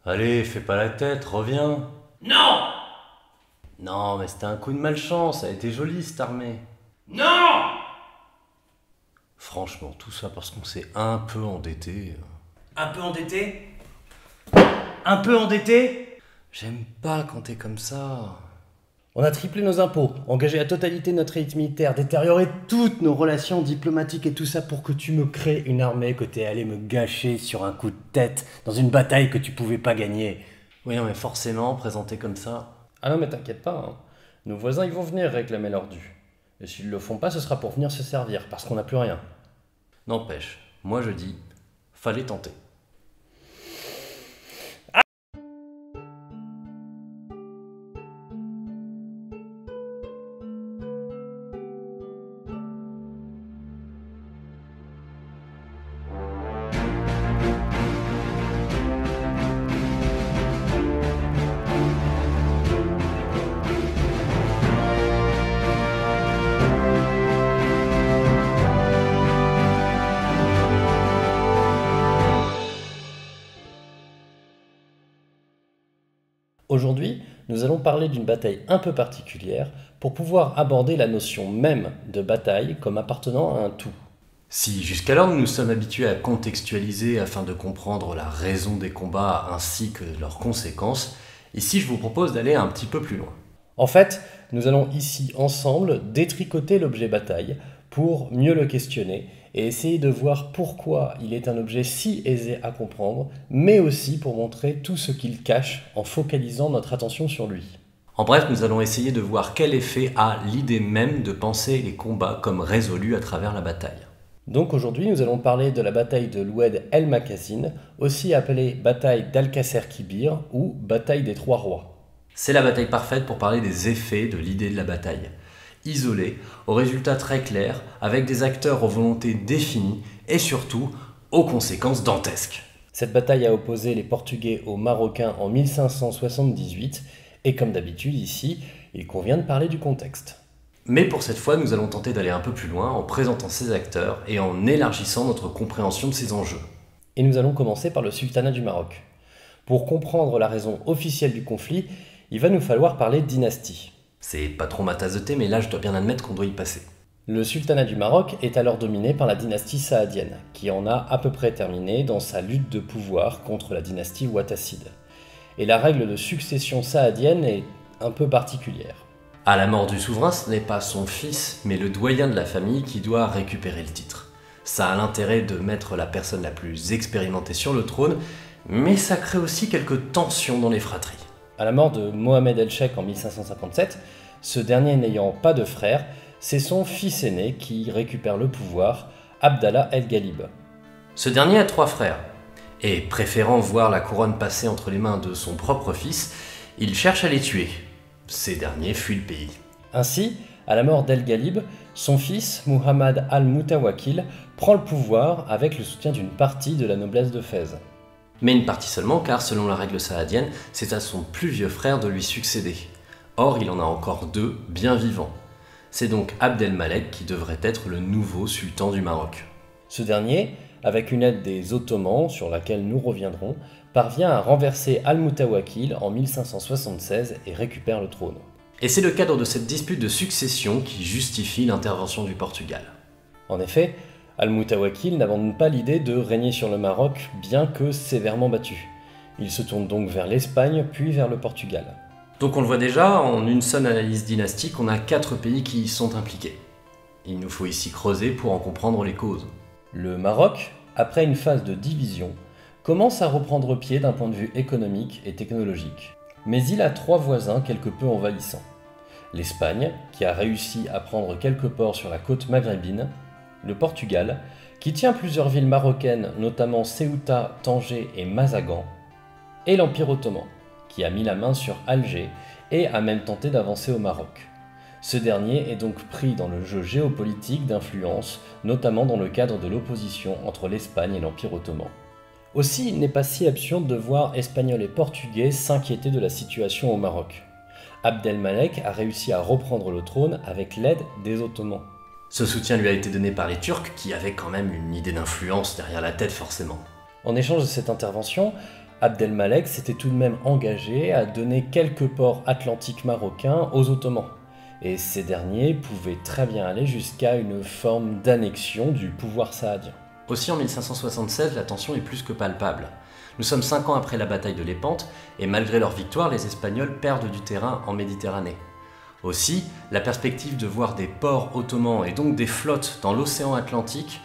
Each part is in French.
Allez, fais pas la tête, reviens. Non! Non, mais c'était un coup de malchance, elle était jolie cette armée. Non! Franchement, tout ça parce qu'on s'est un peu endetté. Un peu endetté? Un peu endetté? J'aime pas quand t'es comme ça. On a triplé nos impôts, engagé la totalité de notre élite militaire, détérioré toutes nos relations diplomatiques et tout ça pour que tu me crées une armée que t'es allé me gâcher sur un coup de tête dans une bataille que tu pouvais pas gagner. Oui, non, mais forcément, présenté comme ça. Ah non mais t'inquiète pas, hein. Nos voisins ils vont venir réclamer leur dû. Et s'ils le font pas, ce sera pour venir se servir, parce qu'on n'a plus rien. N'empêche, moi je dis, fallait tenter. Aujourd'hui, nous allons parler d'une bataille un peu particulière pour pouvoir aborder la notion même de bataille comme appartenant à un tout. Si jusqu'alors nous nous sommes habitués à contextualiser afin de comprendre la raison des combats ainsi que leurs conséquences, ici je vous propose d'aller un petit peu plus loin. En fait, nous allons ici ensemble détricoter l'objet bataille pour mieux le questionner et essayer de voir pourquoi il est un objet si aisé à comprendre, mais aussi pour montrer tout ce qu'il cache en focalisant notre attention sur lui. En bref, nous allons essayer de voir quel effet a l'idée même de penser les combats comme résolus à travers la bataille. Donc aujourd'hui, nous allons parler de la bataille de l'Oued El Makazine, aussi appelée bataille d'Al-Qasr Kibir ou bataille des Trois Rois. C'est la bataille parfaite pour parler des effets de l'idée de la bataille. Isolée, aux résultats très clairs, avec des acteurs aux volontés définies et surtout aux conséquences dantesques. Cette bataille a opposé les Portugais aux Marocains en 1578 et comme d'habitude ici, il convient de parler du contexte. Mais pour cette fois, nous allons tenter d'aller un peu plus loin en présentant ces acteurs et en élargissant notre compréhension de ces enjeux. Et nous allons commencer par le sultanat du Maroc. Pour comprendre la raison officielle du conflit, il va nous falloir parler de dynastie. C'est pas trop ma tasse de thé, mais là je dois bien admettre qu'on doit y passer. Le sultanat du Maroc est alors dominé par la dynastie saadienne, qui en a à peu près terminé dans sa lutte de pouvoir contre la dynastie ouattacide. Et la règle de succession saadienne est un peu particulière. À la mort du souverain, ce n'est pas son fils, mais le doyen de la famille qui doit récupérer le titre. Ça a l'intérêt de mettre la personne la plus expérimentée sur le trône, mais ça crée aussi quelques tensions dans les fratries. À la mort de Mohamed El-Cheikh en 1557, ce dernier n'ayant pas de frère, c'est son fils aîné qui récupère le pouvoir, Abdallah El-Ghalib. Ce dernier a 3 frères, et préférant voir la couronne passer entre les mains de son propre fils, il cherche à les tuer. Ces derniers fuient le pays. Ainsi, à la mort d'El-Ghalib, son fils, Muhammad al-Mutawakil, prend le pouvoir avec le soutien d'une partie de la noblesse de Fès. Mais une partie seulement, car selon la règle saadienne, c'est à son plus vieux frère de lui succéder. Or, il en a encore 2 bien vivants. C'est donc Abd-el-Malek qui devrait être le nouveau sultan du Maroc. Ce dernier, avec une aide des Ottomans, sur laquelle nous reviendrons, parvient à renverser al-Mutawakil en 1576 et récupère le trône. Et c'est le cadre de cette dispute de succession qui justifie l'intervention du Portugal. En effet, al-Mutawakil n'abandonne pas l'idée de régner sur le Maroc, bien que sévèrement battu. Il se tourne donc vers l'Espagne, puis vers le Portugal. Donc on le voit déjà, en une seule analyse dynastique, on a 4 pays qui y sont impliqués. Il nous faut ici creuser pour en comprendre les causes. Le Maroc, après une phase de division, commence à reprendre pied d'un point de vue économique et technologique. Mais il a 3 voisins quelque peu envahissants. L'Espagne, qui a réussi à prendre quelques ports sur la côte maghrébine, le Portugal, qui tient plusieurs villes marocaines, notamment Ceuta, Tanger et Mazagan, et l'Empire ottoman, qui a mis la main sur Alger et a même tenté d'avancer au Maroc. Ce dernier est donc pris dans le jeu géopolitique d'influence, notamment dans le cadre de l'opposition entre l'Espagne et l'Empire ottoman. Aussi, il n'est pas si absurde de voir Espagnols et Portugais s'inquiéter de la situation au Maroc. Abd-el-Malek a réussi à reprendre le trône avec l'aide des Ottomans. Ce soutien lui a été donné par les Turcs qui avaient quand même une idée d'influence derrière la tête forcément. En échange de cette intervention, Abdelmalek s'était tout de même engagé à donner quelques ports atlantiques marocains aux Ottomans, et ces derniers pouvaient très bien aller jusqu'à une forme d'annexion du pouvoir saadien. Aussi en 1576, la tension est plus que palpable. Nous sommes 5 ans après la bataille de Lépante, et malgré leur victoire, les Espagnols perdent du terrain en Méditerranée. Aussi, la perspective de voir des ports ottomans et donc des flottes dans l'océan Atlantique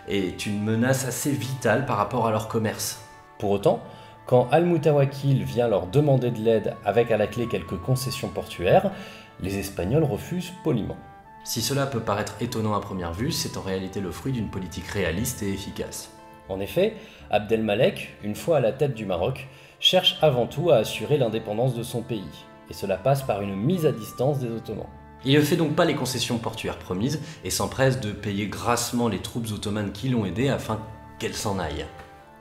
est une menace assez vitale par rapport à leur commerce. Pour autant, quand Al-Mutawakil vient leur demander de l'aide avec à la clé quelques concessions portuaires, les Espagnols refusent poliment. Si cela peut paraître étonnant à première vue, c'est en réalité le fruit d'une politique réaliste et efficace. En effet, Abdelmalek, une fois à la tête du Maroc, cherche avant tout à assurer l'indépendance de son pays, et cela passe par une mise à distance des Ottomans. Il ne fait donc pas les concessions portuaires promises et s'empresse de payer grassement les troupes ottomanes qui l'ont aidé afin qu'elles s'en aillent.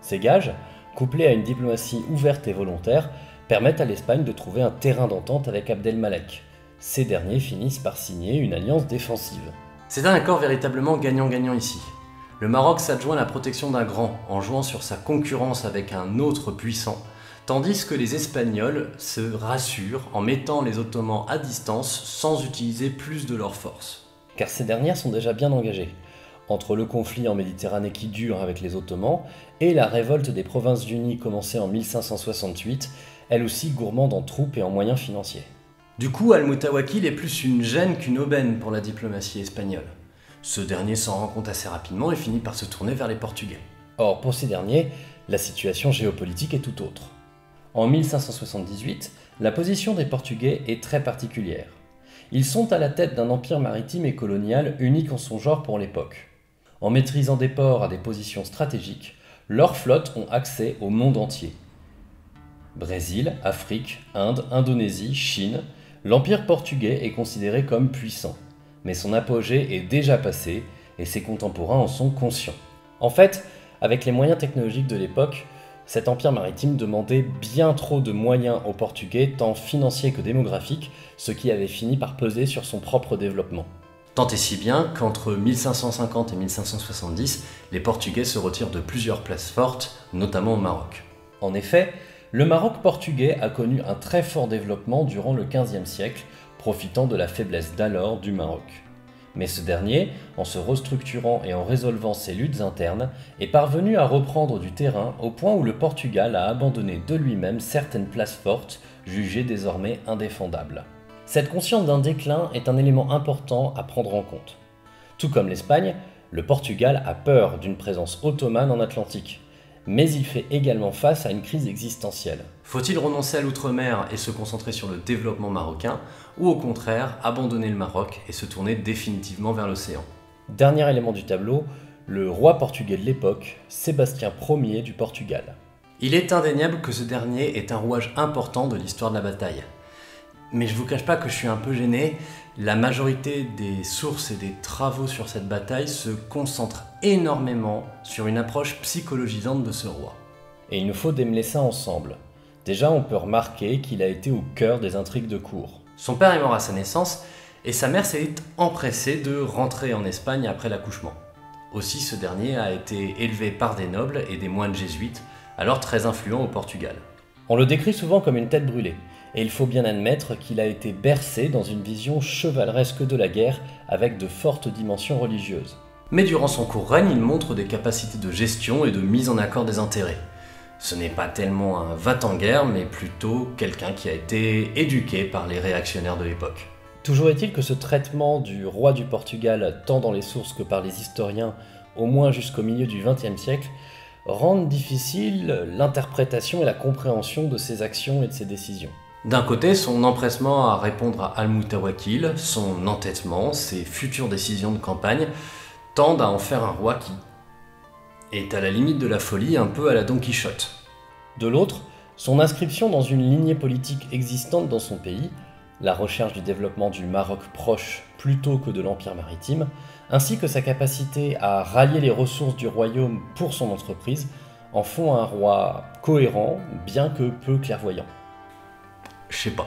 Ces gages, couplés à une diplomatie ouverte et volontaire, permettent à l'Espagne de trouver un terrain d'entente avec Abdelmalek. Ces derniers finissent par signer une alliance défensive. C'est un accord véritablement gagnant-gagnant ici. Le Maroc s'adjoint la protection d'un grand en jouant sur sa concurrence avec un autre puissant, tandis que les Espagnols se rassurent en mettant les Ottomans à distance sans utiliser plus de leurs forces. Car ces dernières sont déjà bien engagées, entre le conflit en Méditerranée qui dure avec les Ottomans et la révolte des Provinces-Unies commencée en 1568, elle aussi gourmande en troupes et en moyens financiers. Du coup, Al-Mutawakil est plus une gêne qu'une aubaine pour la diplomatie espagnole. Ce dernier s'en rend compte assez rapidement et finit par se tourner vers les Portugais. Or, pour ces derniers, la situation géopolitique est tout autre. En 1578, la position des Portugais est très particulière. Ils sont à la tête d'un empire maritime et colonial unique en son genre pour l'époque. En maîtrisant des ports à des positions stratégiques, leurs flottes ont accès au monde entier. Brésil, Afrique, Inde, Indonésie, Chine, l'empire portugais est considéré comme puissant. Mais son apogée est déjà passé et ses contemporains en sont conscients. En fait, avec les moyens technologiques de l'époque, cet empire maritime demandait bien trop de moyens aux Portugais, tant financiers que démographiques, ce qui avait fini par peser sur son propre développement. Tant et si bien qu'entre 1550 et 1570, les Portugais se retirent de plusieurs places fortes, notamment au Maroc. En effet, le Maroc portugais a connu un très fort développement durant le XVe siècle, profitant de la faiblesse d'alors du Maroc. Mais ce dernier, en se restructurant et en résolvant ses luttes internes, est parvenu à reprendre du terrain au point où le Portugal a abandonné de lui-même certaines places fortes, jugées désormais indéfendables. Cette conscience d'un déclin est un élément important à prendre en compte. Tout comme l'Espagne, le Portugal a peur d'une présence ottomane en Atlantique, mais il fait également face à une crise existentielle. Faut-il renoncer à l'outre-mer et se concentrer sur le développement marocain, ou au contraire abandonner le Maroc et se tourner définitivement vers l'océan? Dernier élément du tableau, le roi portugais de l'époque, Sébastien Ier du Portugal. Il est indéniable que ce dernier est un rouage important de l'histoire de la bataille. Mais je vous cache pas que je suis un peu gêné, la majorité des sources et des travaux sur cette bataille se concentrent énormément sur une approche psychologisante de ce roi. Et il nous faut démêler ça ensemble. Déjà, on peut remarquer qu'il a été au cœur des intrigues de cour. Son père est mort à sa naissance et sa mère s'est empressée de rentrer en Espagne après l'accouchement. Aussi, ce dernier a été élevé par des nobles et des moines jésuites, alors très influents au Portugal. On le décrit souvent comme une tête brûlée, et il faut bien admettre qu'il a été bercé dans une vision chevaleresque de la guerre avec de fortes dimensions religieuses. Mais durant son court règne, il montre des capacités de gestion et de mise en accord des intérêts. Ce n'est pas tellement un va-t-en-guerre, mais plutôt quelqu'un qui a été éduqué par les réactionnaires de l'époque. Toujours est-il que ce traitement du roi du Portugal, tant dans les sources que par les historiens, au moins jusqu'au milieu du XXe siècle, rendent difficile l'interprétation et la compréhension de ses actions et de ses décisions. D'un côté, son empressement à répondre à Al-Mutawakil, son entêtement, ses futures décisions de campagne, tendent à en faire un roi qui est à la limite de la folie, un peu à la Don Quichotte. De l'autre, son inscription dans une lignée politique existante dans son pays, la recherche du développement du Maroc proche plutôt que de l'Empire maritime, ainsi que sa capacité à rallier les ressources du royaume pour son entreprise, en font un roi cohérent, bien que peu clairvoyant. Je sais pas.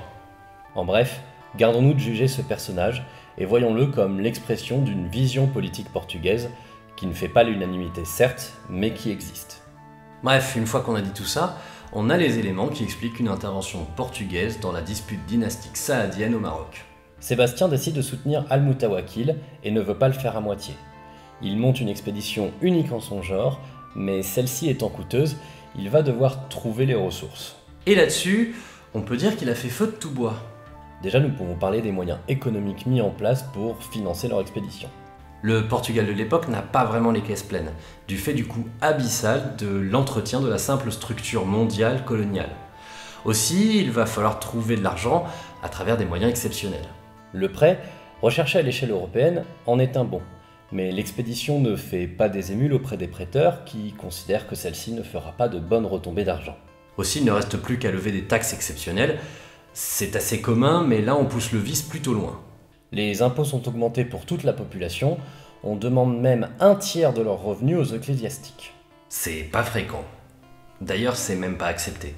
En bref, gardons-nous de juger ce personnage et voyons-le comme l'expression d'une vision politique portugaise qui ne fait pas l'unanimité certes, mais qui existe. Bref, une fois qu'on a dit tout ça, on a les éléments qui expliquent une intervention portugaise dans la dispute dynastique saadienne au Maroc. Sébastien décide de soutenir Al-Mutawakil et ne veut pas le faire à moitié. Il monte une expédition unique en son genre, mais celle-ci étant coûteuse, il va devoir trouver les ressources. Et là-dessus, on peut dire qu'il a fait feu de tout bois. Déjà, nous pouvons parler des moyens économiques mis en place pour financer leur expédition. Le Portugal de l'époque n'a pas vraiment les caisses pleines, du fait du coût abyssal de l'entretien de la simple structure mondiale coloniale. Aussi, il va falloir trouver de l'argent à travers des moyens exceptionnels. Le prêt, recherché à l'échelle européenne, en est un bon, mais l'expédition ne fait pas des émules auprès des prêteurs qui considèrent que celle-ci ne fera pas de bonnes retombées d'argent. Aussi, il ne reste plus qu'à lever des taxes exceptionnelles. C'est assez commun, mais là on pousse le vice plutôt loin. Les impôts sont augmentés pour toute la population, on demande même un tiers de leurs revenus aux ecclésiastiques. C'est pas fréquent. D'ailleurs, c'est même pas accepté.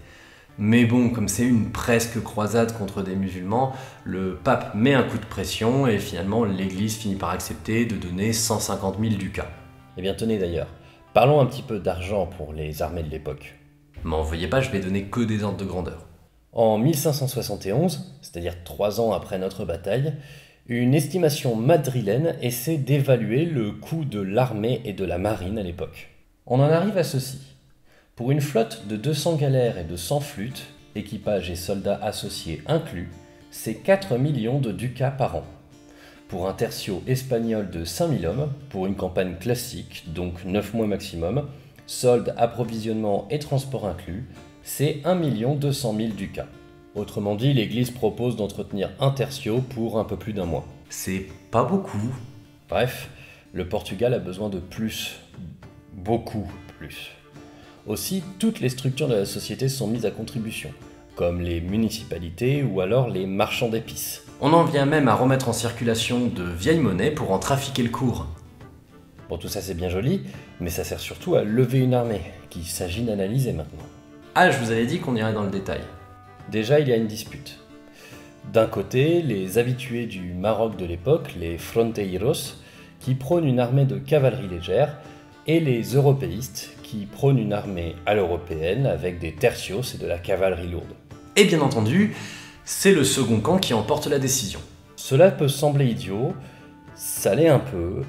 Mais bon, comme c'est une presque croisade contre des musulmans, le pape met un coup de pression et finalement l'église finit par accepter de donner 150 000 ducats. Eh bien tenez d'ailleurs, parlons un petit peu d'argent pour les armées de l'époque. M'en veuillez pas, je vais donner que des ordres de grandeur. En 1571, c'est-à-dire 3 ans après notre bataille, une estimation madrilène essaie d'évaluer le coût de l'armée et de la marine à l'époque. On en arrive à ceci. Pour une flotte de 200 galères et de 100 flûtes, équipage et soldats associés inclus, c'est 4 millions de ducats par an. Pour un tertio espagnol de 5000 hommes, pour une campagne classique, donc 9 mois maximum, soldes, approvisionnement et transport inclus, c'est 1 200 000 ducats. Autrement dit, l'Église propose d'entretenir un tertio pour un peu plus d'1 mois. C'est pas beaucoup. Bref, le Portugal a besoin de plus. Beaucoup plus. Aussi, toutes les structures de la société sont mises à contribution, comme les municipalités ou alors les marchands d'épices. On en vient même à remettre en circulation de vieilles monnaies pour en trafiquer le cours. Bon, tout ça c'est bien joli, mais ça sert surtout à lever une armée, qu'il s'agit d'analyser maintenant. Ah, je vous avais dit qu'on irait dans le détail. Déjà, il y a une dispute. D'un côté, les habitués du Maroc de l'époque, les fronteiros, qui prônent une armée de cavalerie légère, et les européistes, qui prônent une armée à l'européenne avec des tertios et de la cavalerie lourde. Et bien entendu, c'est le second camp qui emporte la décision. Cela peut sembler idiot, ça l'est un peu,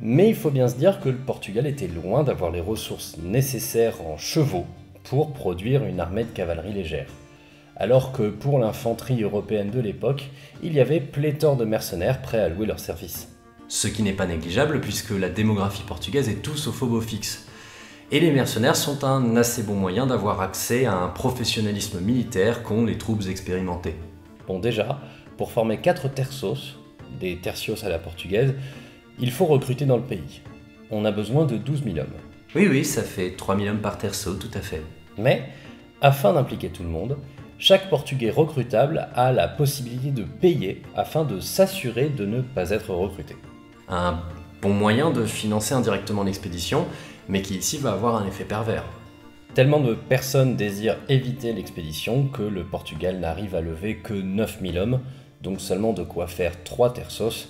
mais il faut bien se dire que le Portugal était loin d'avoir les ressources nécessaires en chevaux pour produire une armée de cavalerie légère. Alors que pour l'infanterie européenne de l'époque, il y avait pléthore de mercenaires prêts à louer leur service. Ce qui n'est pas négligeable puisque la démographie portugaise est tout sauf au beau fixe. Et les mercenaires sont un assez bon moyen d'avoir accès à un professionnalisme militaire qu'ont les troupes expérimentées. Bon déjà, pour former 4 terços, des tertios à la portugaise, il faut recruter dans le pays. On a besoin de 12 000 hommes. Oui, ça fait 3 000 hommes par terceau, tout à fait. Mais, afin d'impliquer tout le monde, chaque Portugais recrutable a la possibilité de payer afin de s'assurer de ne pas être recruté. Un bon moyen de financer indirectement l'expédition, mais qui ici va avoir un effet pervers. Tellement de personnes désirent éviter l'expédition que le Portugal n'arrive à lever que 9000 hommes, donc seulement de quoi faire 3 terços,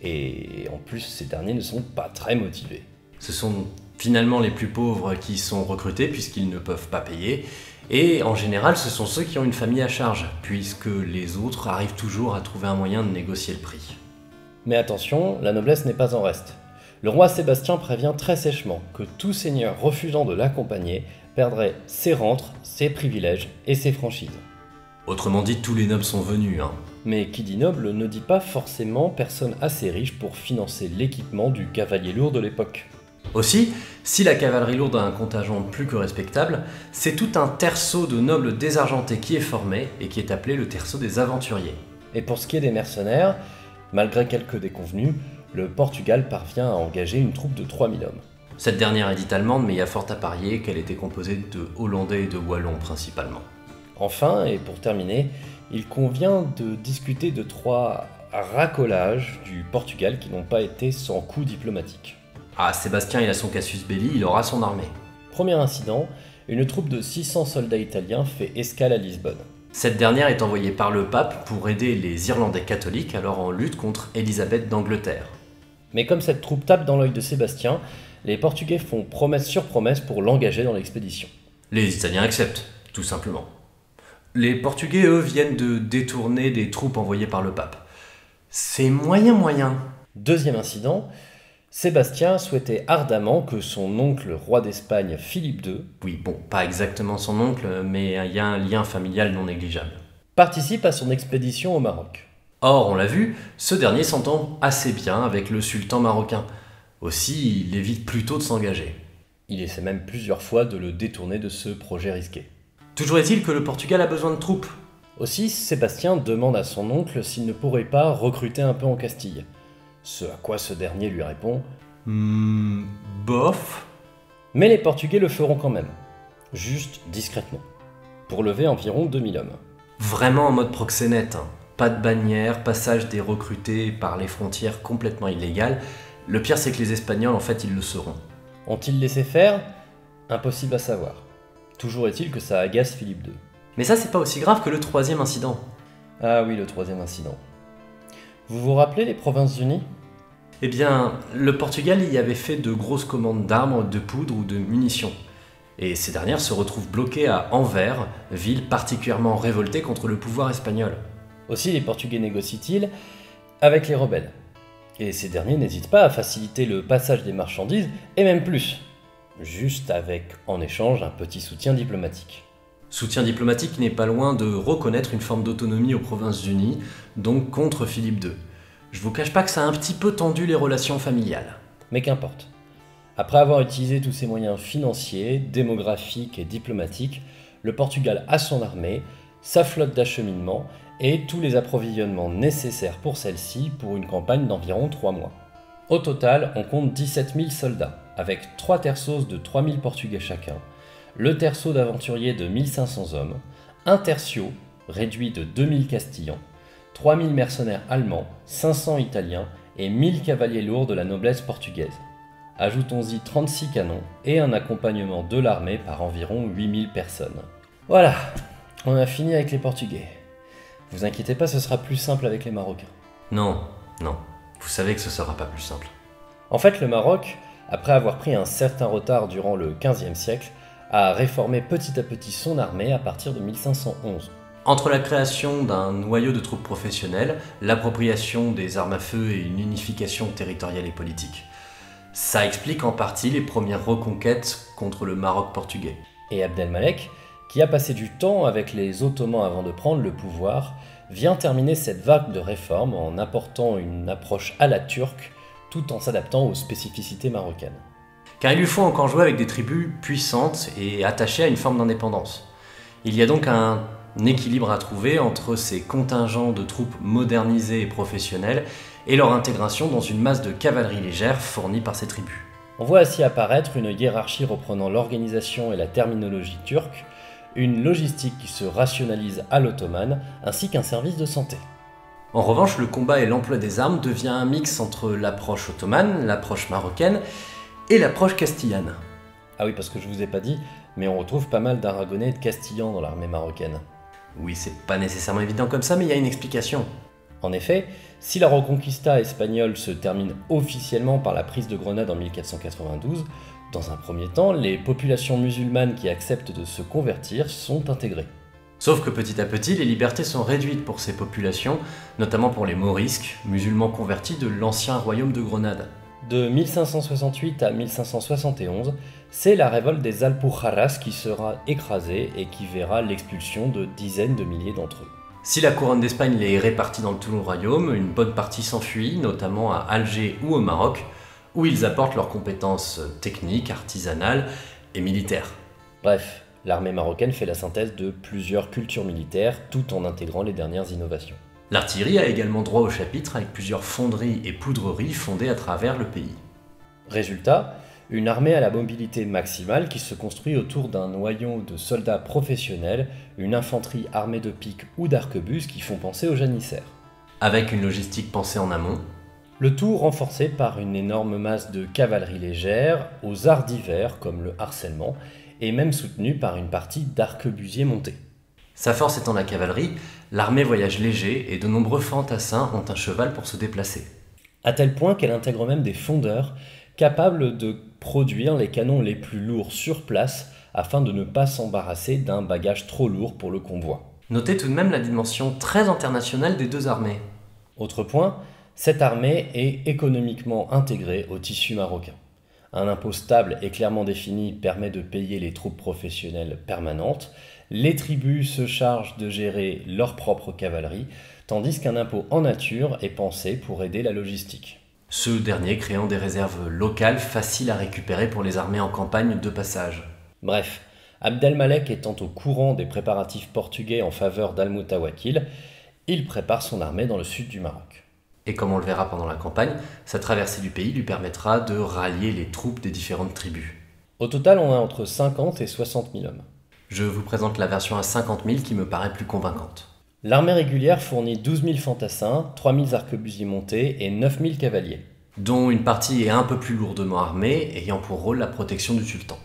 et en plus ces derniers ne sont pas très motivés. Ce sont finalement les plus pauvres qui sont recrutés puisqu'ils ne peuvent pas payer, et en général ce sont ceux qui ont une famille à charge, puisque les autres arrivent toujours à trouver un moyen de négocier le prix. Mais attention, la noblesse n'est pas en reste. Le roi Sébastien prévient très sèchement que tout seigneur refusant de l'accompagner perdrait ses rentres, ses privilèges et ses franchises. Autrement dit, tous les nobles sont venus, hein. Mais qui dit noble ne dit pas forcément personne assez riche pour financer l'équipement du cavalier lourd de l'époque. Aussi, si la cavalerie lourde a un contingent plus que respectable, c'est tout un terceau de nobles désargentés qui est formé et qui est appelé le terceau des aventuriers. Et pour ce qui est des mercenaires, malgré quelques déconvenues, le Portugal parvient à engager une troupe de 3000 hommes. Cette dernière est dite allemande, mais il y a fort à parier qu'elle était composée de Hollandais et de Wallons principalement. Enfin, et pour terminer, il convient de discuter de 3 racolages du Portugal qui n'ont pas été sans coup diplomatique. Ah, Sébastien, il a son casus belli, il aura son armée. Premier incident, une troupe de 600 soldats italiens fait escale à Lisbonne. Cette dernière est envoyée par le pape pour aider les Irlandais catholiques alors en lutte contre Élisabeth d'Angleterre. Mais comme cette troupe tape dans l'œil de Sébastien, les Portugais font promesse sur promesse pour l'engager dans l'expédition. Les Italiens acceptent. tout simplement. Les Portugais, eux, viennent de détourner des troupes envoyées par le pape. C'est moyen. Deuxième incident, Sébastien souhaitait ardemment que son oncle roi d'Espagne Philippe II Oui, bon, pas exactement son oncle, mais il y a un lien familial non négligeable. participe à son expédition au Maroc. Or, on l'a vu, ce dernier s'entend assez bien avec le sultan marocain. Aussi, il évite plutôt de s'engager. Il essaie même plusieurs fois de le détourner de ce projet risqué. Toujours est-il que le Portugal a besoin de troupes. Aussi, Sébastien demande à son oncle s'il ne pourrait pas recruter un peu en Castille. Ce à quoi ce dernier lui répond Bof. Mais les Portugais le feront quand même, juste discrètement, pour lever environ 2000 hommes. Vraiment en mode proxénète, hein. Pas de bannière, passage des recrutés par les frontières complètement illégales. Le pire, c'est que les Espagnols, en fait, ils le seront. Ont-ils laissé faire? Impossible à savoir. Toujours est-il que ça agace Philippe II. Mais ça, c'est pas aussi grave que le troisième incident. Ah oui, le troisième incident. Vous vous rappelez les Provinces-Unies? Eh bien, le Portugal y avait fait de grosses commandes d'armes, de poudre ou de munitions. Et ces dernières se retrouvent bloquées à Anvers, ville particulièrement révoltée contre le pouvoir espagnol. Aussi, les Portugais négocient-ils avec les rebelles. Et ces derniers n'hésitent pas à faciliter le passage des marchandises, et même plus. Juste avec, en échange, un petit soutien diplomatique. Soutien diplomatique qui n'est pas loin de reconnaître une forme d'autonomie aux Provinces-Unies, donc contre Philippe II. Je vous cache pas que ça a un petit peu tendu les relations familiales. Mais qu'importe. Après avoir utilisé tous ses moyens financiers, démographiques et diplomatiques, le Portugal a son armée, sa flotte d'acheminement et tous les approvisionnements nécessaires pour celle-ci pour une campagne d'environ 3 mois. Au total, on compte 17 000 soldats, avec 3 terços de 3 000 Portugais chacun, le terceau d'aventuriers de 1500 hommes, un tercio réduit de 2000 Castillans, 3000 mercenaires allemands, 500 italiens et 1000 cavaliers lourds de la noblesse portugaise. Ajoutons-y 36 canons et un accompagnement de l'armée par environ 8000 personnes. Voilà, on a fini avec les Portugais. Vous inquiétez pas, ce sera plus simple avec les Marocains. Non, vous savez que ce sera pas plus simple. En fait, le Maroc, après avoir pris un certain retard durant le XVe siècle, a réformé petit à petit son armée à partir de 1511. Entre la création d'un noyau de troupes professionnelles, l'appropriation des armes à feu et une unification territoriale et politique. Ça explique en partie les premières reconquêtes contre le Maroc portugais. Et Abdelmalek, qui a passé du temps avec les Ottomans avant de prendre le pouvoir, vient terminer cette vague de réformes en apportant une approche à la turque tout en s'adaptant aux spécificités marocaines. Car il lui faut encore jouer avec des tribus puissantes et attachées à une forme d'indépendance. Il y a donc un équilibre à trouver entre ces contingents de troupes modernisées et professionnelles et leur intégration dans une masse de cavalerie légère fournie par ces tribus. On voit ainsi apparaître une hiérarchie reprenant l'organisation et la terminologie turque, une logistique qui se rationalise à l'ottomane, ainsi qu'un service de santé. En revanche, le combat et l'emploi des armes devient un mix entre l'approche ottomane, l'approche marocaine et l'approche castillane. Ah oui, parce que je vous ai pas dit, mais on retrouve pas mal d'Aragonais et de Castillans dans l'armée marocaine. Oui, c'est pas nécessairement évident comme ça, mais il y a une explication. En effet, si la Reconquista espagnole se termine officiellement par la prise de Grenade en 1492, dans un premier temps, les populations musulmanes qui acceptent de se convertir sont intégrées. Sauf que petit à petit, les libertés sont réduites pour ces populations, notamment pour les Morisques, musulmans convertis de l'ancien royaume de Grenade. De 1568 à 1571, c'est la révolte des Alpujarras qui sera écrasée et qui verra l'expulsion de dizaines de milliers d'entre eux. Si la couronne d'Espagne les répartit dans tout le royaume, une bonne partie s'enfuit, notamment à Alger ou au Maroc, où ils apportent leurs compétences techniques, artisanales et militaires. Bref, l'armée marocaine fait la synthèse de plusieurs cultures militaires tout en intégrant les dernières innovations. L'artillerie a également droit au chapitre avec plusieurs fonderies et poudreries fondées à travers le pays. Résultat, une armée à la mobilité maximale qui se construit autour d'un noyau de soldats professionnels, une infanterie armée de piques ou d'arquebuses qui font penser aux janissaires. Avec une logistique pensée en amont. Le tout renforcé par une énorme masse de cavalerie légère, aux arts divers comme le harcèlement, et même soutenu par une partie d'arquebusiers montés. Sa force étant la cavalerie, l'armée voyage léger et de nombreux fantassins ont un cheval pour se déplacer. À tel point qu'elle intègre même des fondeurs capables de produire les canons les plus lourds sur place afin de ne pas s'embarrasser d'un bagage trop lourd pour le convoi. Notez tout de même la dimension très internationale des deux armées. Autre point, cette armée est économiquement intégrée au tissu marocain. Un impôt stable et clairement défini permet de payer les troupes professionnelles permanentes. Les tribus se chargent de gérer leur propre cavalerie, tandis qu'un impôt en nature est pensé pour aider la logistique. Ce dernier créant des réserves locales faciles à récupérer pour les armées en campagne de passage. Bref, Abdelmalek étant au courant des préparatifs portugais en faveur d'Al-Moutawakil, il prépare son armée dans le sud du Maroc. Et comme on le verra pendant la campagne, sa traversée du pays lui permettra de rallier les troupes des différentes tribus. Au total, on a entre 50 et 60 000 hommes. Je vous présente la version à 50 000 qui me paraît plus convaincante. L'armée régulière fournit 12 000 fantassins, 3 000 arquebusiers montés et 9 000 cavaliers. Dont une partie est un peu plus lourdement armée, ayant pour rôle la protection du sultan.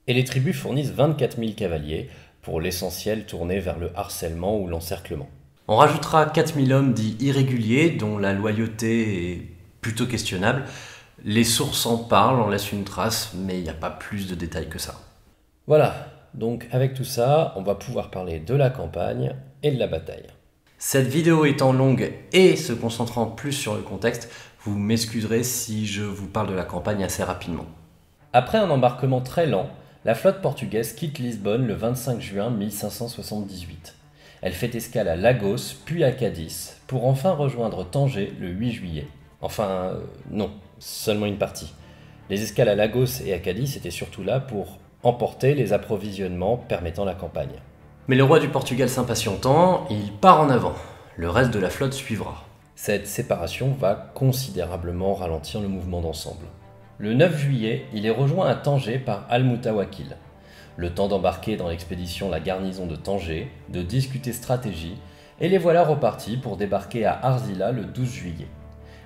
Et les tribus fournissent 24 000 cavaliers, pour l'essentiel tournés vers le harcèlement ou l'encerclement. On rajoutera 4000 hommes dits irréguliers, dont la loyauté est plutôt questionnable. Les sources en parlent, on laisse une trace, mais il n'y a pas plus de détails que ça. Voilà, donc avec tout ça, on va pouvoir parler de la campagne et de la bataille. Cette vidéo étant longue et se concentrant plus sur le contexte, vous m'excuserez si je vous parle de la campagne assez rapidement. Après un embarquement très lent, la flotte portugaise quitte Lisbonne le 25 juin 1578. Elle fait escale à Lagos, puis à Cadiz, pour enfin rejoindre Tanger le 8 juillet. Non, seulement une partie. Les escales à Lagos et à Cadiz étaient surtout là pour emporter les approvisionnements permettant la campagne. Mais le roi du Portugal s'impatientant, il part en avant. Le reste de la flotte suivra. Cette séparation va considérablement ralentir le mouvement d'ensemble. Le 9 juillet, il est rejoint à Tanger par Al-Moutawakil. Le temps d'embarquer dans l'expédition la garnison de Tanger, de discuter stratégie, et les voilà repartis pour débarquer à Arzila le 12 juillet.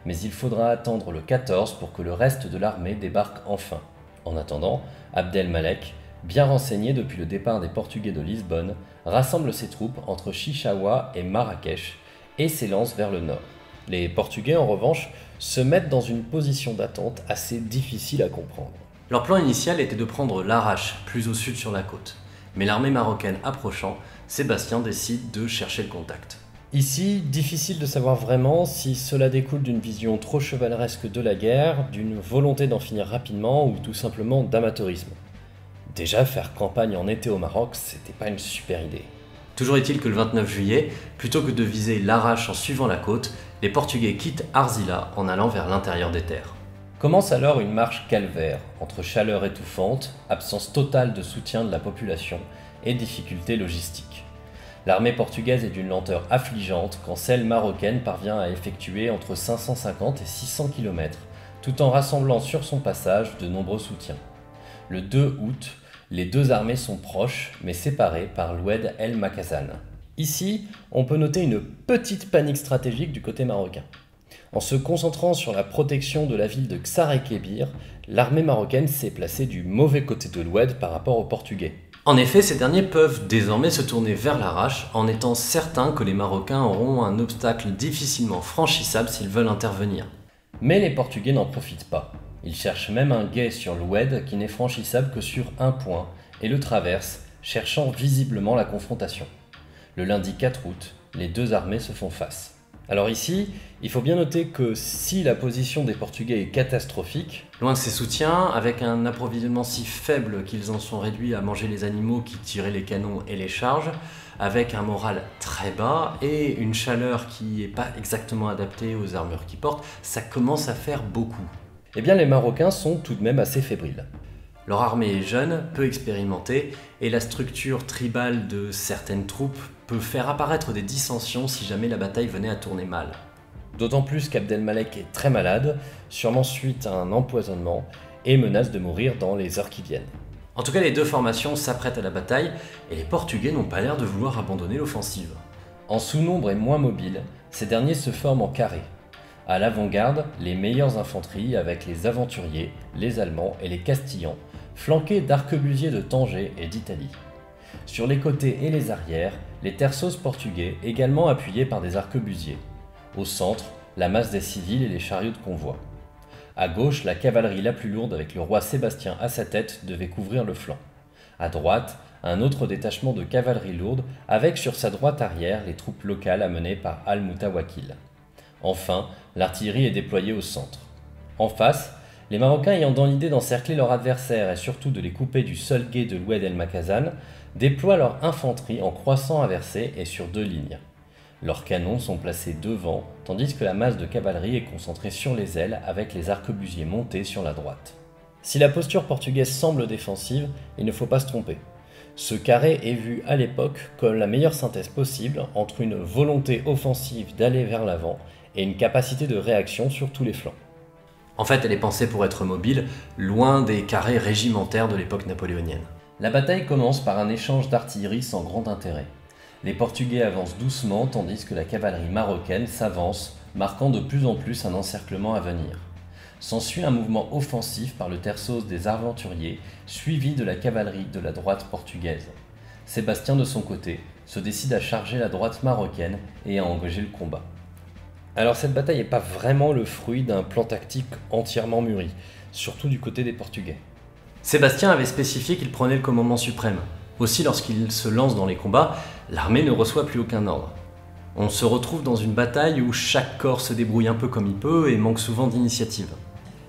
Mais il faudra attendre le 14 pour que le reste de l'armée débarque enfin. En attendant, Abdelmalek, bien renseigné depuis le départ des Portugais de Lisbonne, rassemble ses troupes entre Chichaoua et Marrakech et s'élance vers le nord. Les Portugais, en revanche, se mettent dans une position d'attente assez difficile à comprendre. Leur plan initial était de prendre Larache, plus au sud sur la côte. Mais l'armée marocaine approchant, Sébastien décide de chercher le contact. Ici, difficile de savoir vraiment si cela découle d'une vision trop chevaleresque de la guerre, d'une volonté d'en finir rapidement ou tout simplement d'amateurisme. Déjà, faire campagne en été au Maroc, c'était pas une super idée. Toujours est-il que le 29 juillet, plutôt que de viser Larache en suivant la côte, les Portugais quittent Arzila en allant vers l'intérieur des terres. Commence alors une marche calvaire, entre chaleur étouffante, absence totale de soutien de la population et difficultés logistiques. L'armée portugaise est d'une lenteur affligeante quand celle marocaine parvient à effectuer entre 550 et 600 km, tout en rassemblant sur son passage de nombreux soutiens. Le 2 août, les deux armées sont proches mais séparées par l'Oued El Makazan. Ici, on peut noter une petite panique stratégique du côté marocain. En se concentrant sur la protection de la ville de Ksar-e-Kébir, l'armée marocaine s'est placée du mauvais côté de l'Oued par rapport aux Portugais. En effet, ces derniers peuvent désormais se tourner vers Larache en étant certains que les Marocains auront un obstacle difficilement franchissable s'ils veulent intervenir. Mais les Portugais n'en profitent pas. Ils cherchent même un gué sur l'Oued qui n'est franchissable que sur un point et le traversent, cherchant visiblement la confrontation. Le lundi 4 août, les deux armées se font face. Alors ici, il faut bien noter que si la position des Portugais est catastrophique, loin de ses soutiens, avec un approvisionnement si faible qu'ils en sont réduits à manger les animaux qui tiraient les canons et les charges, avec un moral très bas et une chaleur qui n'est pas exactement adaptée aux armures qu'ils portent, ça commence à faire beaucoup. Eh bien les Marocains sont tout de même assez fébriles. Leur armée est jeune, peu expérimentée, et la structure tribale de certaines troupes peut faire apparaître des dissensions si jamais la bataille venait à tourner mal. D'autant plus qu'Abdelmalek est très malade, sûrement suite à un empoisonnement, et menace de mourir dans les heures qui viennent. En tout cas, les deux formations s'apprêtent à la bataille, et les Portugais n'ont pas l'air de vouloir abandonner l'offensive. En sous-nombre et moins mobiles, ces derniers se forment en carré. À l'avant-garde, les meilleures infanteries avec les aventuriers, les Allemands et les Castillans, flanqués d'arquebusiers de Tanger et d'Italie. Sur les côtés et les arrières, les terços portugais également appuyés par des arquebusiers. Au centre, la masse des civils et les chariots de convoi. À gauche, la cavalerie la plus lourde avec le roi Sébastien à sa tête devait couvrir le flanc. À droite, un autre détachement de cavalerie lourde avec sur sa droite arrière les troupes locales amenées par Al-Mutawakil. Enfin, l'artillerie est déployée au centre. En face, les Marocains ayant dans l'idée d'encercler leur adversaire et surtout de les couper du seul gué de l'Oued el-Makazan, déploient leur infanterie en croissant inversé et sur 2 lignes. Leurs canons sont placés devant, tandis que la masse de cavalerie est concentrée sur les ailes avec les arquebusiers montés sur la droite. Si la posture portugaise semble défensive, il ne faut pas se tromper. Ce carré est vu à l'époque comme la meilleure synthèse possible entre une volonté offensive d'aller vers l'avant et une capacité de réaction sur tous les flancs. En fait, elle est pensée pour être mobile, loin des carrés régimentaires de l'époque napoléonienne. La bataille commence par un échange d'artillerie sans grand intérêt. Les Portugais avancent doucement tandis que la cavalerie marocaine s'avance, marquant de plus en plus un encerclement à venir. S'ensuit un mouvement offensif par le terços des aventuriers, suivi de la cavalerie de la droite portugaise. Sébastien, de son côté, se décide à charger la droite marocaine et à engager le combat. Alors cette bataille n'est pas vraiment le fruit d'un plan tactique entièrement mûri, surtout du côté des Portugais. Sébastien avait spécifié qu'il prenait le commandement suprême. Aussi, lorsqu'il se lance dans les combats, l'armée ne reçoit plus aucun ordre. On se retrouve dans une bataille où chaque corps se débrouille un peu comme il peut et manque souvent d'initiative.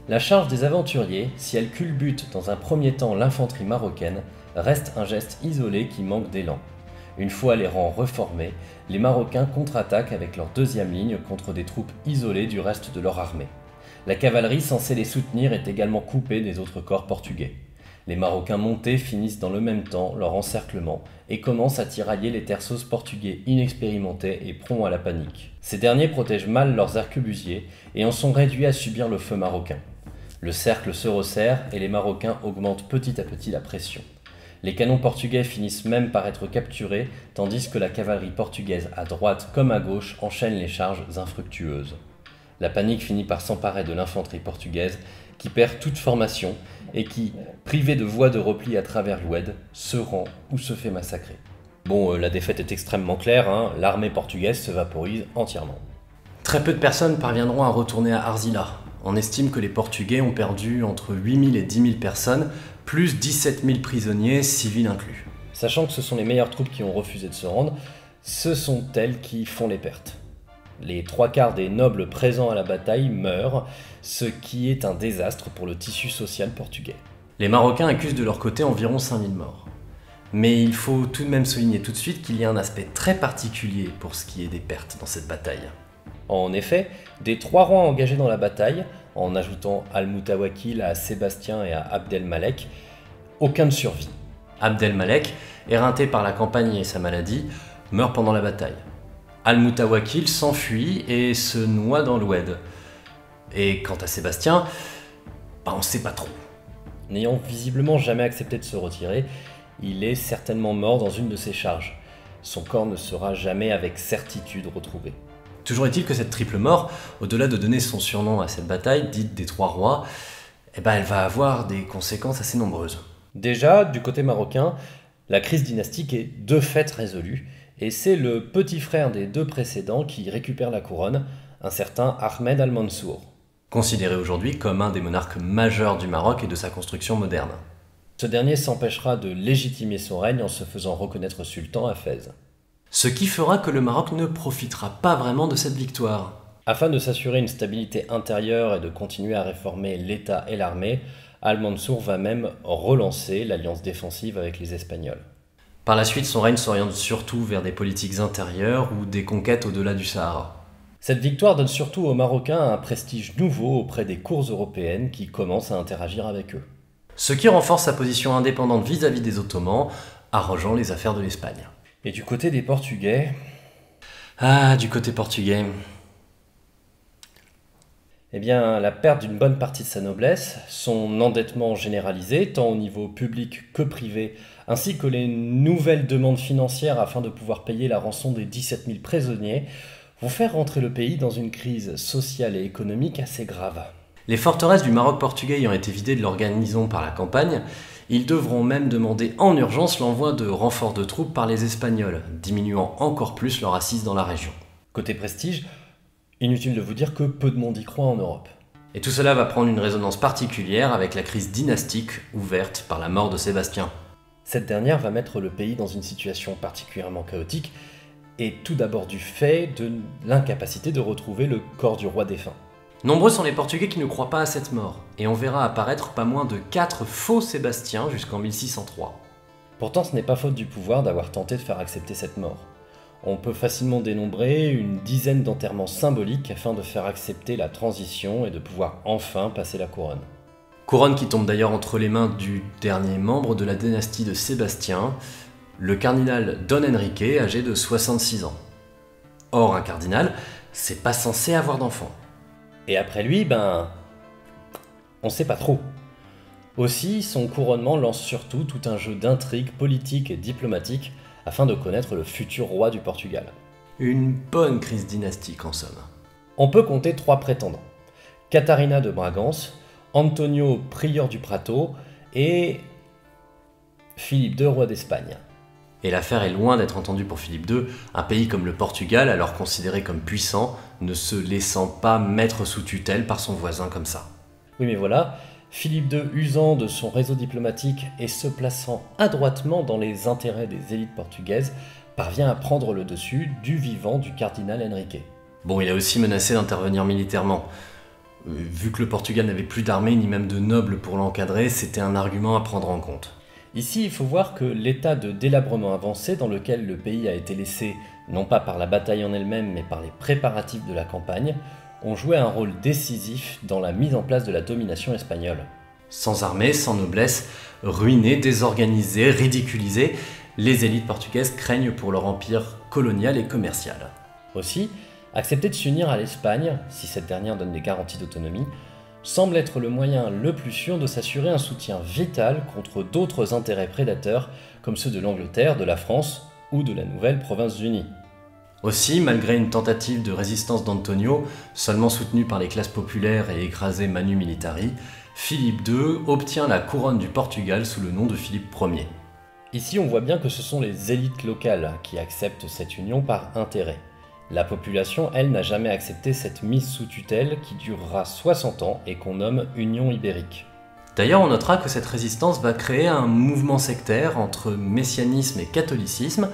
La charge des aventuriers, si elle culbute dans un premier temps l'infanterie marocaine, reste un geste isolé qui manque d'élan. Une fois les rangs reformés, les Marocains contre-attaquent avec leur deuxième ligne contre des troupes isolées du reste de leur armée. La cavalerie censée les soutenir est également coupée des autres corps portugais. Les Marocains montés finissent dans le même temps leur encerclement et commencent à tirailler les terços portugais inexpérimentés et prompts à la panique. Ces derniers protègent mal leurs arquebusiers et en sont réduits à subir le feu marocain. Le cercle se resserre et les Marocains augmentent petit à petit la pression. Les canons portugais finissent même par être capturés, tandis que la cavalerie portugaise à droite comme à gauche enchaîne les charges infructueuses. La panique finit par s'emparer de l'infanterie portugaise, qui perd toute formation et qui, privée de voies de repli à travers l'Oued, se rend ou se fait massacrer. Bon, la défaite est extrêmement claire, l'armée portugaise se vaporise entièrement. Très peu de personnes parviendront à retourner à Arzila. On estime que les Portugais ont perdu entre 8000 et 10 000 personnes, plus 17 000 prisonniers, civils inclus. Sachant que ce sont les meilleures troupes qui ont refusé de se rendre, ce sont elles qui font les pertes. Les 3/4 des nobles présents à la bataille meurent, ce qui est un désastre pour le tissu social portugais. Les Marocains accusent de leur côté environ 5000 morts. Mais il faut tout de même souligner tout de suite qu'il y a un aspect très particulier pour ce qui est des pertes dans cette bataille. En effet, des 3 rois engagés dans la bataille, en ajoutant Al-Mutawakil à Sébastien et à Abdelmalek, aucun ne survit. Abdelmalek, éreinté par la campagne et sa maladie, meurt pendant la bataille. Al-Mutawakil s'enfuit et se noie dans l'Oued. Et quant à Sébastien, on ne sait pas trop. N'ayant visiblement jamais accepté de se retirer, il est certainement mort dans une de ses charges. Son corps ne sera jamais avec certitude retrouvé. Toujours est-il que cette triple mort, au-delà de donner son surnom à cette bataille, dite des 3 rois, elle va avoir des conséquences assez nombreuses. Déjà, du côté marocain, la crise dynastique est de fait résolue, et c'est le petit frère des 2 précédents qui récupère la couronne, un certain Ahmed al-Mansour. Considéré aujourd'hui comme un des monarques majeurs du Maroc et de sa construction moderne. Ce dernier s'empêchera de légitimer son règne en se faisant reconnaître sultan à Fès. Ce qui fera que le Maroc ne profitera pas vraiment de cette victoire. Afin de s'assurer une stabilité intérieure et de continuer à réformer l'État et l'armée, Al-Mansour va même relancer l'alliance défensive avec les Espagnols. Par la suite, son règne s'oriente surtout vers des politiques intérieures ou des conquêtes au-delà du Sahara. Cette victoire donne surtout aux Marocains un prestige nouveau auprès des cours européennes qui commencent à interagir avec eux. Ce qui renforce sa position indépendante vis-à-vis des Ottomans, arrangeant les affaires de l'Espagne. Et du côté des Portugais... Du côté portugais... Eh bien, la perte d'une bonne partie de sa noblesse, son endettement généralisé, tant au niveau public que privé, ainsi que les nouvelles demandes financières afin de pouvoir payer la rançon des 17 000 prisonniers, vont faire rentrer le pays dans une crise sociale et économique assez grave. Les forteresses du Maroc portugais ayant été vidées de leur garnison par la campagne, ils devront même demander en urgence l'envoi de renforts de troupes par les Espagnols, diminuant encore plus leur assise dans la région. Côté prestige, inutile de vous dire que peu de monde y croit en Europe. Et tout cela va prendre une résonance particulière avec la crise dynastique ouverte par la mort de Sébastien. Cette dernière va mettre le pays dans une situation particulièrement chaotique, et tout d'abord du fait de l'incapacité de retrouver le corps du roi défunt. Nombreux sont les Portugais qui ne croient pas à cette mort, et on verra apparaître pas moins de 4 faux Sébastiens jusqu'en 1603. Pourtant, ce n'est pas faute du pouvoir d'avoir tenté de faire accepter cette mort. On peut facilement dénombrer une dizaine d'enterrements symboliques afin de faire accepter la transition et de pouvoir enfin passer la couronne. Couronne qui tombe d'ailleurs entre les mains du dernier membre de la dynastie de Sébastien, le cardinal Don Enrique, âgé de 66 ans. Or, un cardinal, c'est pas censé avoir d'enfant. Et après lui, on sait pas trop. Aussi, son couronnement lance surtout tout un jeu d'intrigues politiques et diplomatiques afin de connaître le futur roi du Portugal. Une bonne crise dynastique en somme. On peut compter 3 prétendants. Catarina de Bragance, Antonio Prior du Prato et Philippe II, roi d'Espagne. Et l'affaire est loin d'être entendue pour Philippe II, un pays comme le Portugal, alors considéré comme puissant, ne se laissant pas mettre sous tutelle par son voisin comme ça. Oui mais voilà, Philippe II, usant de son réseau diplomatique et se plaçant adroitement dans les intérêts des élites portugaises, parvient à prendre le dessus du vivant du cardinal Enrique. Bon, il a aussi menacé d'intervenir militairement. Vu que le Portugal n'avait plus d'armée ni même de nobles pour l'encadrer, c'était un argument à prendre en compte. Ici, il faut voir que l'état de délabrement avancé dans lequel le pays a été laissé, non pas par la bataille en elle-même, mais par les préparatifs de la campagne, ont joué un rôle décisif dans la mise en place de la domination espagnole. Sans armée, sans noblesse, ruinés, désorganisés, ridiculisés, les élites portugaises craignent pour leur empire colonial et commercial. Aussi, accepter de s'unir à l'Espagne, si cette dernière donne des garanties d'autonomie, semble être le moyen le plus sûr de s'assurer un soutien vital contre d'autres intérêts prédateurs comme ceux de l'Angleterre, de la France ou de la nouvelle Province-Unie. Aussi, malgré une tentative de résistance d'Antonio, seulement soutenue par les classes populaires et écrasée manu militari, Philippe II obtient la couronne du Portugal sous le nom de Philippe Ier. Ici, on voit bien que ce sont les élites locales qui acceptent cette union par intérêt. La population, elle, n'a jamais accepté cette mise sous tutelle qui durera 60 ans et qu'on nomme Union ibérique. D'ailleurs, on notera que cette résistance va créer un mouvement sectaire entre messianisme et catholicisme,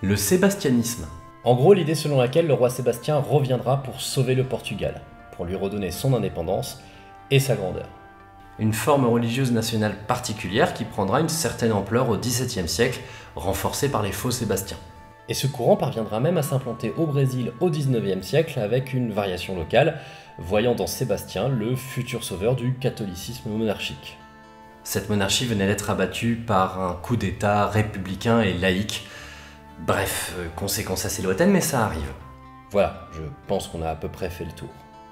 le sébastianisme. En gros, l'idée selon laquelle le roi Sébastien reviendra pour sauver le Portugal, pour lui redonner son indépendance et sa grandeur. Une forme religieuse nationale particulière qui prendra une certaine ampleur au XVIIe siècle, renforcée par les faux Sébastiens. Et ce courant parviendra même à s'implanter au Brésil au XIXe siècle avec une variation locale, voyant dans Sébastien le futur sauveur du catholicisme monarchique. Cette monarchie venait d'être abattue par un coup d'État républicain et laïque. Bref, conséquence assez lointaine, mais ça arrive. Voilà, je pense qu'on a à peu près fait le tour.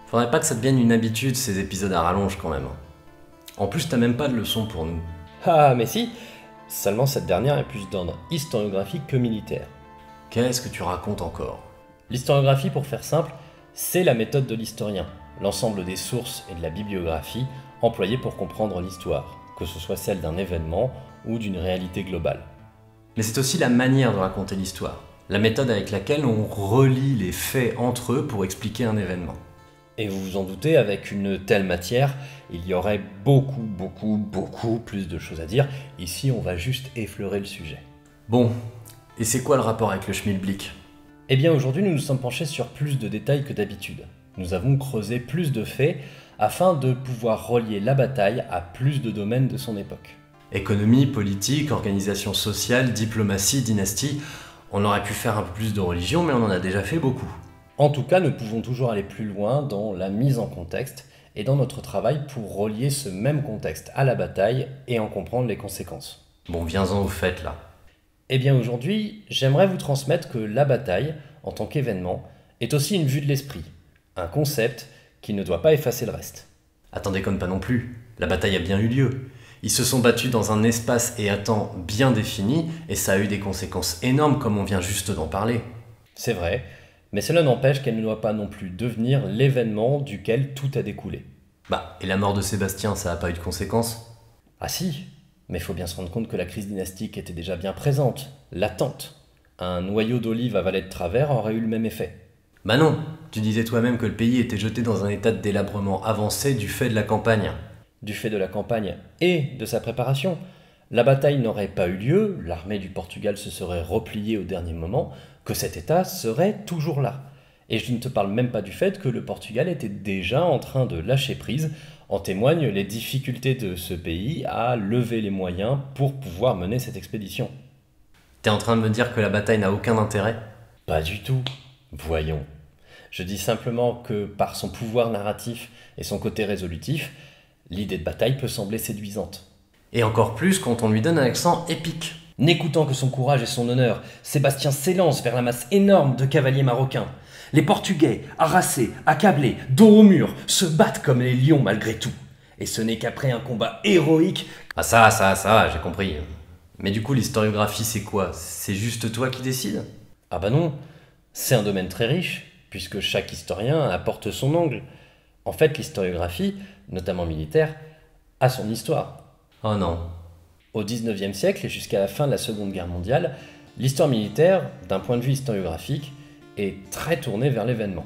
Faudrait pas que ça devienne une habitude ces épisodes à rallonge quand même. En plus, t'as même pas de leçon pour nous. Ah, mais si, seulement cette dernière est plus d'ordre historiographique que militaire. Qu'est-ce que tu racontes encore? L'historiographie, pour faire simple, c'est la méthode de l'historien, l'ensemble des sources et de la bibliographie employées pour comprendre l'histoire, que ce soit celle d'un événement ou d'une réalité globale. Mais c'est aussi la manière de raconter l'histoire, la méthode avec laquelle on relie les faits entre eux pour expliquer un événement. Et vous vous en doutez, avec une telle matière, il y aurait beaucoup plus de choses à dire. Ici, on va juste effleurer le sujet. Bon, et c'est quoi le rapport avec le schmilblick? Eh bien, aujourd'hui, nous nous sommes penchés sur plus de détails que d'habitude. Nous avons creusé plus de faits afin de pouvoir relier la bataille à plus de domaines de son époque. Économie, politique, organisation sociale, diplomatie, dynastie. On aurait pu faire un peu plus de religion, mais on en a déjà fait beaucoup. En tout cas, nous pouvons toujours aller plus loin dans la mise en contexte et dans notre travail pour relier ce même contexte à la bataille et en comprendre les conséquences. Bon, viens-en au fait là. Eh bien aujourd'hui, j'aimerais vous transmettre que la bataille, en tant qu'événement, est aussi une vue de l'esprit, un concept qui ne doit pas effacer le reste. Attends, déconne pas non plus, la bataille a bien eu lieu. Ils se sont battus dans un espace et un temps bien définis, et ça a eu des conséquences énormes comme on vient juste d'en parler. C'est vrai, mais cela n'empêche qu'elle ne doit pas non plus devenir l'événement duquel tout a découlé. Et la mort de Sébastien, ça a pas eu de conséquences? Ah si, mais il faut bien se rendre compte que la crise dynastique était déjà bien présente, latente. Un noyau d'olive avalé de travers aurait eu le même effet. Non, tu disais toi-même que le pays était jeté dans un état de délabrement avancé du fait de la campagne. Du fait de la campagne et de sa préparation, la bataille n'aurait pas eu lieu, l'armée du Portugal se serait repliée au dernier moment, que cet État serait toujours là. Et je ne te parle même pas du fait que le Portugal était déjà en train de lâcher prise, en témoignent les difficultés de ce pays à lever les moyens pour pouvoir mener cette expédition. T'es en train de me dire que la bataille n'a aucun intérêt? Pas du tout. Voyons. Je dis simplement que par son pouvoir narratif et son côté résolutif, l'idée de bataille peut sembler séduisante. Et encore plus quand on lui donne un accent épique. N'écoutant que son courage et son honneur, Sébastien s'élance vers la masse énorme de cavaliers marocains. Les Portugais, harassés, accablés, dos au mur, se battent comme les lions malgré tout. Et ce n'est qu'après un combat héroïque... Ah ça, j'ai compris. Mais du coup, l'historiographie, c'est quoi? C'est juste toi qui décides? Ah bah non, c'est un domaine très riche, puisque chaque historien apporte son angle. En fait, l'historiographie, notamment militaire, a son histoire. Oh non. Au XIXe siècle et jusqu'à la fin de la Seconde Guerre mondiale, l'histoire militaire, d'un point de vue historiographique, est très tournée vers l'événement.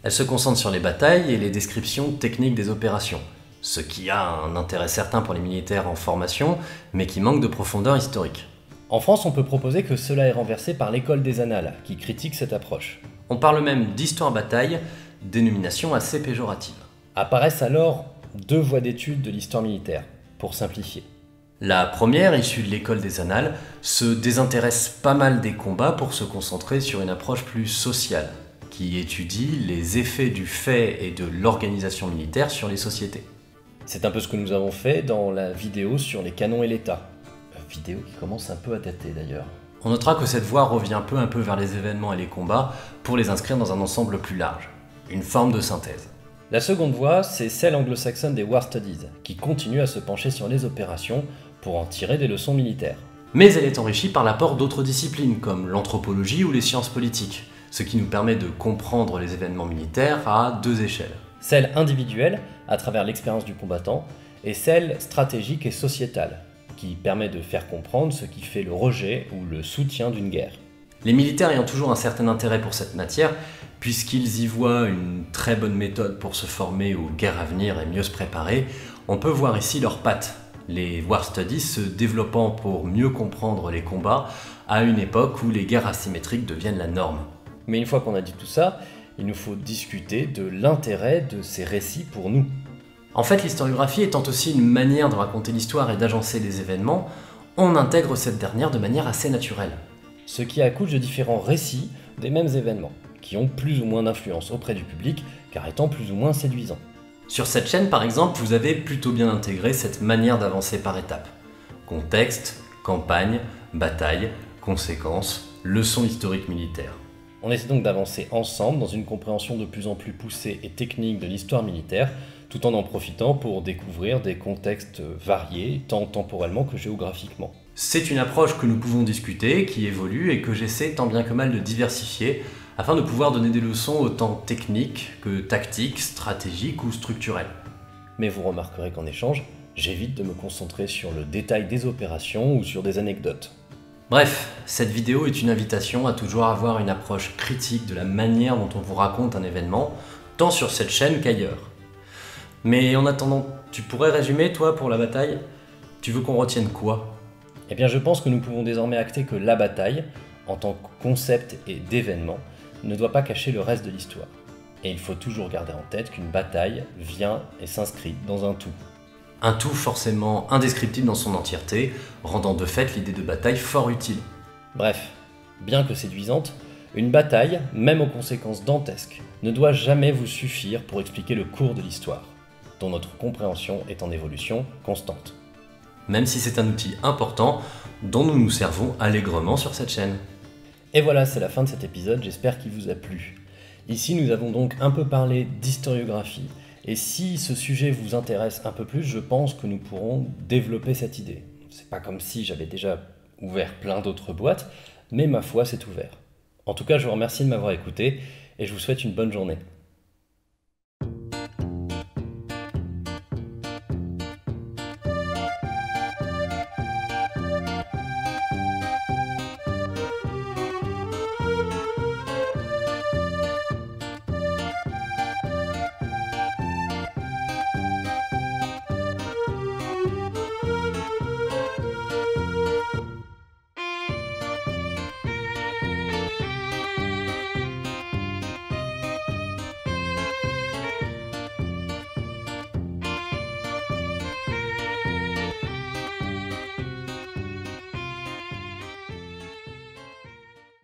Elle se concentre sur les batailles et les descriptions techniques des opérations, ce qui a un intérêt certain pour les militaires en formation, mais qui manque de profondeur historique. En France, on peut proposer que cela est renversé par l'école des annales, qui critique cette approche. On parle même d'histoire-bataille, dénomination assez péjorative. Apparaissent alors deux voies d'étude de l'histoire militaire, pour simplifier. La première, issue de l'école des annales, se désintéresse pas mal des combats pour se concentrer sur une approche plus sociale, qui étudie les effets du fait et de l'organisation militaire sur les sociétés. C'est un peu ce que nous avons fait dans la vidéo sur les canons et l'État. Vidéo qui commence un peu à dater d'ailleurs. On notera que cette voie revient peu à peu vers les événements et les combats pour les inscrire dans un ensemble plus large, une forme de synthèse. La seconde voie, c'est celle anglo-saxonne des War Studies, qui continue à se pencher sur les opérations pour en tirer des leçons militaires. Mais elle est enrichie par l'apport d'autres disciplines comme l'anthropologie ou les sciences politiques, ce qui nous permet de comprendre les événements militaires à deux échelles. Celle individuelle, à travers l'expérience du combattant, et celle stratégique et sociétale, qui permet de faire comprendre ce qui fait le rejet ou le soutien d'une guerre. Les militaires ayant toujours un certain intérêt pour cette matière, puisqu'ils y voient une très bonne méthode pour se former aux guerres à venir et mieux se préparer, on peut voir ici leurs pattes, les War Studies se développant pour mieux comprendre les combats à une époque où les guerres asymétriques deviennent la norme. Mais une fois qu'on a dit tout ça, il nous faut discuter de l'intérêt de ces récits pour nous. En fait, l'historiographie étant aussi une manière de raconter l'histoire et d'agencer les événements, on intègre cette dernière de manière assez naturelle. Ce qui accouche de différents récits des mêmes événements, qui ont plus ou moins d'influence auprès du public, car étant plus ou moins séduisants. Sur cette chaîne, par exemple, vous avez plutôt bien intégré cette manière d'avancer par étapes. Contexte, campagne, bataille, conséquences, leçons historiques militaires. On essaie donc d'avancer ensemble dans une compréhension de plus en plus poussée et technique de l'histoire militaire, tout en profitant pour découvrir des contextes variés, tant temporellement que géographiquement. C'est une approche que nous pouvons discuter, qui évolue et que j'essaie tant bien que mal de diversifier, afin de pouvoir donner des leçons autant techniques que tactiques, stratégiques ou structurelles. Mais vous remarquerez qu'en échange, j'évite de me concentrer sur le détail des opérations ou sur des anecdotes. Bref, cette vidéo est une invitation à toujours avoir une approche critique de la manière dont on vous raconte un événement, tant sur cette chaîne qu'ailleurs. Mais en attendant, tu pourrais résumer, toi, pour la bataille? Tu veux qu'on retienne quoi? Eh bien, je pense que nous pouvons désormais acter que la bataille, en tant que concept et d'événement, ne doit pas cacher le reste de l'histoire. Et il faut toujours garder en tête qu'une bataille vient et s'inscrit dans un tout. Un tout forcément indescriptible dans son entièreté, rendant de fait l'idée de bataille fort utile. Bref, bien que séduisante, une bataille, même aux conséquences dantesques, ne doit jamais vous suffire pour expliquer le cours de l'histoire, dont notre compréhension est en évolution constante. Même si c'est un outil important dont nous nous servons allègrement sur cette chaîne. Et voilà, c'est la fin de cet épisode, j'espère qu'il vous a plu. Ici, nous avons donc un peu parlé d'historiographie, et si ce sujet vous intéresse un peu plus, je pense que nous pourrons développer cette idée. C'est pas comme si j'avais déjà ouvert plein d'autres boîtes, mais ma foi, c'est ouvert. En tout cas, je vous remercie de m'avoir écouté, et je vous souhaite une bonne journée.